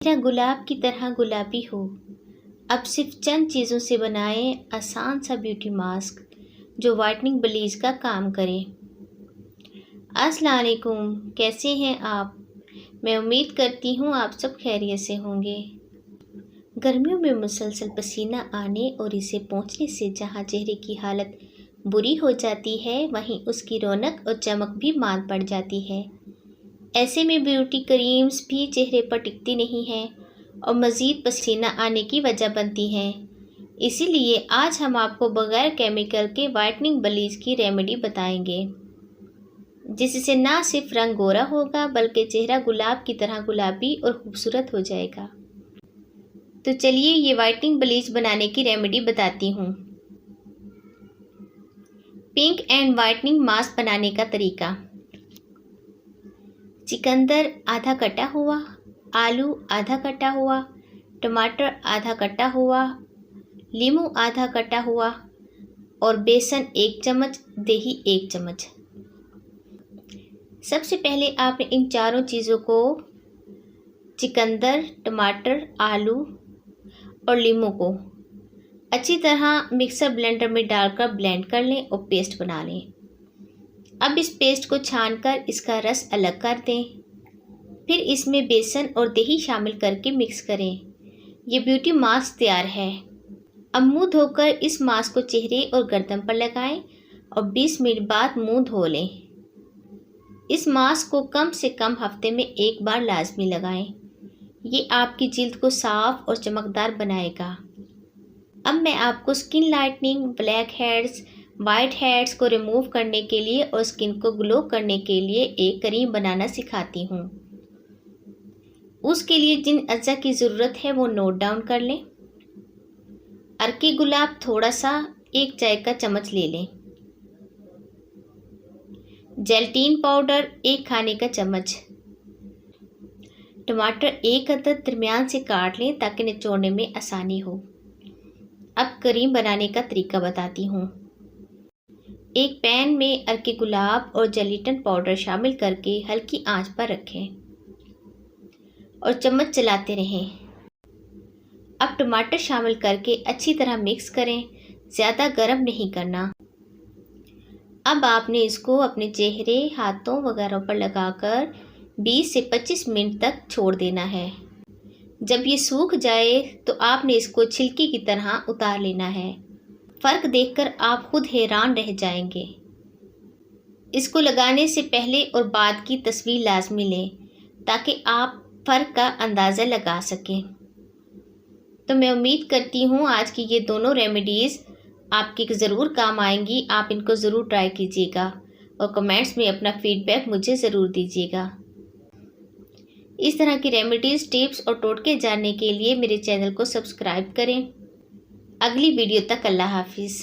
मेरा गुलाब की तरह गुलाबी हो। अब सिर्फ चंद चीज़ों से बनाएं आसान सा ब्यूटी मास्क जो वाइटनिंग ब्लीच का काम करे। अस्सलाम वालेकुम, कैसे हैं आप? मैं उम्मीद करती हूँ आप सब खैरियत से होंगे। गर्मियों में मुसलसल पसीना आने और इसे पोंछने से जहाँ चेहरे की हालत बुरी हो जाती है, वहीं उसकी रौनक और चमक भी मांद पड़ जाती है। ऐसे में ब्यूटी क्रीम्स भी चेहरे पर टिकती नहीं हैं और मज़ीद पसीना आने की वजह बनती हैं। इसीलिए आज हम आपको बग़ैर केमिकल के वाइटनिंग ब्लीच की रेमेडी बताएंगे, जिससे ना सिर्फ रंग गोरा होगा बल्कि चेहरा गुलाब की तरह गुलाबी और खूबसूरत हो जाएगा। तो चलिए ये वाइटनिंग ब्लीच बनाने की रेमेडी बताती हूँ। पिंक एंड वाइटनिंग मास्क बनाने का तरीका। चुकंदर आधा कटा हुआ, आलू आधा कटा हुआ, टमाटर आधा कटा हुआ, नींबू आधा कटा हुआ और बेसन 1 चम्मच, दही 1 चम्मच। सबसे पहले आपने इन चारों चीज़ों को चुकंदर, टमाटर, आलू और नींबू को अच्छी तरह मिक्सर ब्लेंडर में डालकर ब्लेंड कर लें और पेस्ट बना लें। अब इस पेस्ट को छानकर इसका रस अलग कर दें। फिर इसमें बेसन और दही शामिल करके मिक्स करें। ये ब्यूटी मास्क तैयार है। अब मुंह धोकर इस मास्क को चेहरे और गर्दन पर लगाएं और 20 मिनट बाद मुंह धो लें। इस मास्क को कम से कम हफ्ते में 1 बार लाजमी लगाएं। ये आपकी जिल्द को साफ और चमकदार बनाएगा। अब मैं आपको skin lightening, black heads, white heads को रिमूव करने के लिए और स्किन को ग्लो करने के लिए एक क्रीम बनाना सिखाती हूँ। उसके लिए जिन अज्जा की ज़रूरत है वो नोट डाउन कर लें। अर्की गुलाब थोड़ा सा 1 चाय का चम्मच ले लें। जेलटीन पाउडर 1 खाने का चम्मच। टमाटर 1 अदद दरमियान से काट लें ताकि निचोड़ने में आसानी हो। अब क्रीम बनाने का तरीका बताती हूँ। एक पैन में अर्की गुलाब और जेलेटिन पाउडर शामिल करके हल्की आंच पर रखें और चम्मच चलाते रहें। अब टमाटर शामिल करके अच्छी तरह मिक्स करें, ज़्यादा गर्म नहीं करना। अब आपने इसको अपने चेहरे, हाथों वगैरह पर लगाकर 20 से 25 मिनट तक छोड़ देना है। जब ये सूख जाए तो आपने इसको छिलके की तरह उतार लेना है। फ़र्क देखकर आप खुद हैरान रह जाएंगे। इसको लगाने से पहले और बाद की तस्वीर लाजमी लें ताकि आप फ़र्क का अंदाज़ा लगा सकें। तो मैं उम्मीद करती हूँ आज की ये दोनों रेमेडीज़ आपके ज़रूर काम आएंगी। आप इनको ज़रूर ट्राई कीजिएगा और कमेंट्स में अपना फीडबैक मुझे ज़रूर दीजिएगा। इस तरह की रेमेडीज़, टिप्स और टोटके जानने के लिए मेरे चैनल को सब्सक्राइब करें। अगली वीडियो तक अल्लाह हाफिज़।